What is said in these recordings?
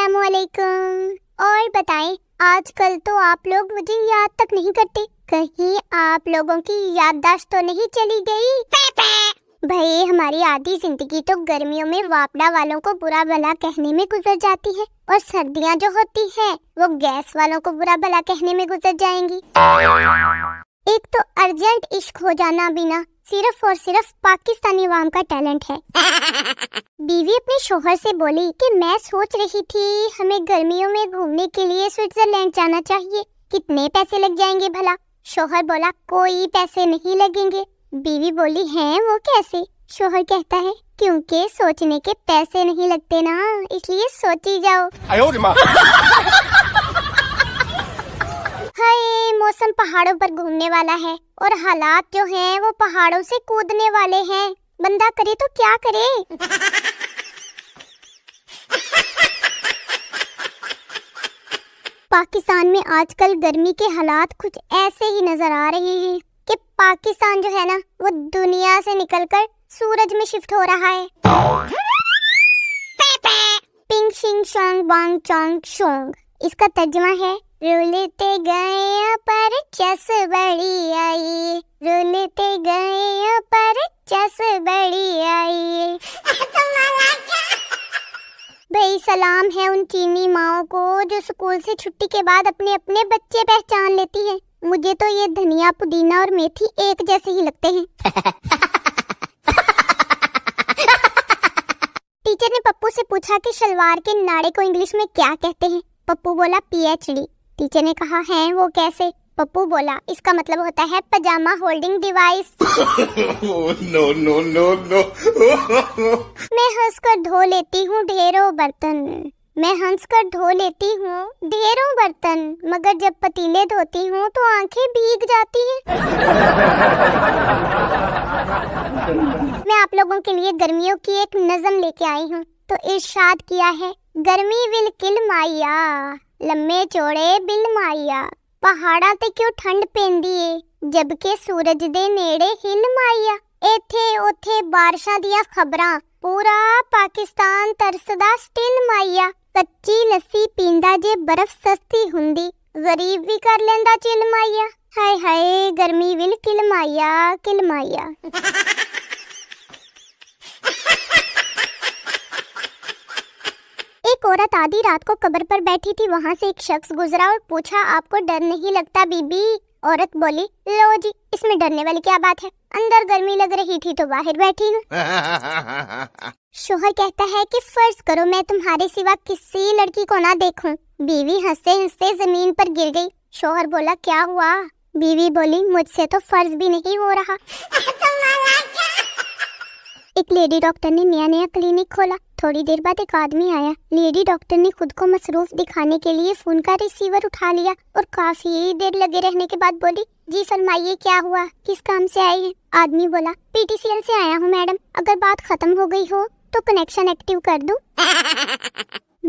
अस्सलाम वालेकुम। और बताएं, आजकल तो आप लोग मुझे याद तक नहीं करते। कहीं आप लोगों की याददाश्त तो नहीं चली गई? भाई हमारी आधी जिंदगी तो गर्मियों में वापड़ा वालों को बुरा भला कहने में गुजर जाती है, और सर्दियां जो होती है वो गैस वालों को बुरा भला कहने में गुजर जाएंगी। एक तो अर्जेंट इश्क हो जाना भी ना सिर्फ और सिर्फ पाकिस्तानी अवाम का टैलेंट है। बीवी अपने शोहर से बोली कि मैं सोच रही थी हमें गर्मियों में घूमने के लिए स्विट्जरलैंड जाना चाहिए, कितने पैसे लग जाएंगे भला? शोहर बोला कोई पैसे नहीं लगेंगे। बीवी बोली हैं वो कैसे? शोहर कहता है क्योंकि सोचने के पैसे नहीं लगते ना, इसलिए सोची जाओ। हाय, मौसम पहाड़ों पर घूमने वाला है और हालात जो हैं वो पहाड़ों से कूदने वाले हैं। बंदा करे तो क्या करे? पाकिस्तान में आजकल गर्मी के हालात कुछ ऐसे ही नजर आ रहे हैं कि पाकिस्तान जो है ना वो दुनिया से निकलकर सूरज में शिफ्ट हो रहा है। पिंग शिंग शोंग बांग चोंग शोंग, इसका तर्जुमा है रुलते गए पर चस बड़ी आई, रुलते गए पर चस बड़ी आई। भाई सलाम है उन चीनी माओं को जो स्कूल से छुट्टी के बाद अपने अपने बच्चे पहचान लेती हैं। मुझे तो ये धनिया पुदीना और मेथी एक जैसे ही लगते हैं। टीचर ने पप्पू से पूछा कि शलवार के नाड़े को इंग्लिश में क्या कहते हैं? पप्पू बोला PhD। टीचर ने कहा है वो कैसे? पप्पू बोला इसका मतलब होता है पजामा holding device. No no no no. मैं हंसकर धो लेती हूँ ढेरों बर्तन, मैं हंसकर धो लेती हूँ ढेरों बर्तन, मगर जब पतीले धोती हूँ तो आंखें भीग जाती हैं। मैं आप लोगों के लिए गर्मियों की एक नज़म लेके आई हूँ। तो इरशाद किया है गर्मी विल किल माइया, लम्बे चौड़े बिल माइया, पहाड़ा ते क्यों ठंड पेंदी ਏ, जबकि सूरज दे नेड़े हिल माइया। इथे उथे बारिशां दियां खबरां, पूरा पाकिस्तान तरसदा स्टिल माइया। कच्ची लस्सी पींदा जे बर्फ सस्ती हुंदी, गरीब भी कर लेंदा चिल माइया। हाय हाय गर्मी विल किल माइया, किल माइया। एक औरत आधी रात को कब्र पर बैठी थी, वहाँ से एक शख्स गुजरा और पूछा आपको डर नहीं लगता बीबी? औरत बोली लो जी, इसमें डरने वाली क्या बात है, अंदर गर्मी लग रही थी तो बाहर बैठी हूँ। शोहर कहता है कि फर्ज करो मैं तुम्हारे सिवा किसी लड़की को ना देखूं। बीवी हंसते हंसते जमीन पर गिर गई। शोहर बोला क्या हुआ? बीवी बोली मुझसे तो फर्ज भी नहीं हो रहा। एक लेडी डॉक्टर ने नया क्लिनिक खोला। थोड़ी देर बाद एक आदमी आया। लेडी डॉक्टर ने खुद को मसरूफ दिखाने के लिए फोन का रिसीवर उठा लिया और काफी देर लगे रहने के बाद बोली जी फरमाइए क्या हुआ, किस काम से आए हैं? आदमी बोला PTCL से आया हूँ मैडम, अगर बात खत्म हो गई हो तो कनेक्शन एक्टिव कर दूं?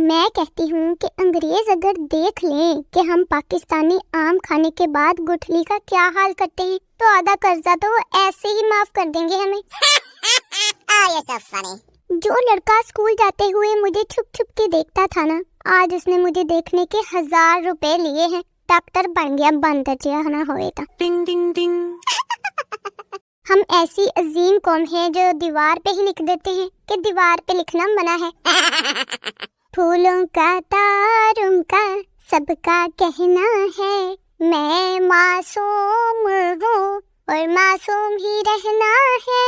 मैं कहती हूँ कि अंग्रेज अगर देख लें कि हम पाकिस्तानी आम खाने के बाद गुठली का क्या हाल करते हैं तो आधा कर्जा तो ऐसे ही माफ कर देंगे हमें। so funny. जो लड़का स्कूल जाते हुए मुझे छुप छुप के देखता था ना, आज उसने मुझे देखने के 1000 रुपए लिए हैं। डॉक्टर बन गया बंदर ना होए था। डिंग डिंग डिंग। हम ऐसी अजीम कौम है जो दीवार पे ही लिख देते हैं कि दीवार पे लिखना मना है। फूलों का तारों का सबका कहना है, मैं मासूम हूँ और मासूम ही रहना है।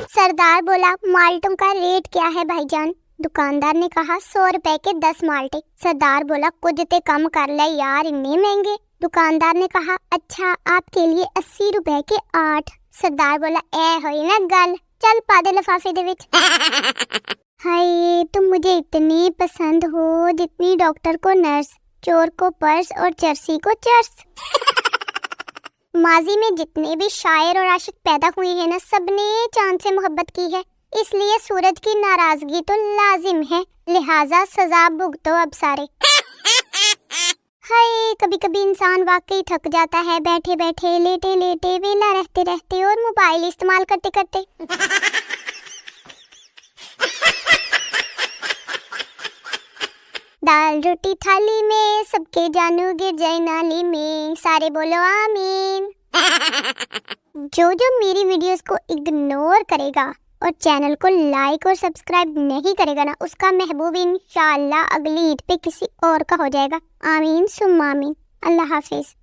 सरदार बोला माल्टों का रेट क्या है भाईजान? दुकानदार ने कहा 100 रुपए के 10 माल्टे। सरदार बोला कुछ ते कम कर ले यार, इतने महंगे। दुकानदार ने कहा अच्छा आपके लिए 80 रुपए के 8। सरदार बोला ए होई ना गल, चल पा दे लिफाफे दे विच। हाय तुम मुझे इतनी पसंद हो जितनी डॉक्टर को नर्स, चोर को पर्स और चरसी को चर्स। माजी में जितने भी शायर और आशिक पैदा हुए हैं ना, सबने चांद से मोहब्बत की है, इसलिए सूरज की नाराजगी तो लाजिम है, लिहाजा सजा भुगतो अब सारे। हाय कभी कभी इंसान वाकई थक जाता है बैठे बैठे, लेटे लेटे, वेला रहते रहते और मोबाइल इस्तेमाल करते करते। दाल रोटी थाली में, सबके जानू गिर जाए नाली में, सारे बोलो आमीन। जो जो मेरी वीडियोस को इग्नोर करेगा और चैनल को लाइक और सब्सक्राइब नहीं करेगा ना, उसका महबूब इंशाअल्लाह अगली ईद पे किसी और का हो जाएगा। आमीन सुम्मा आमीन। अल्लाह हाफिज।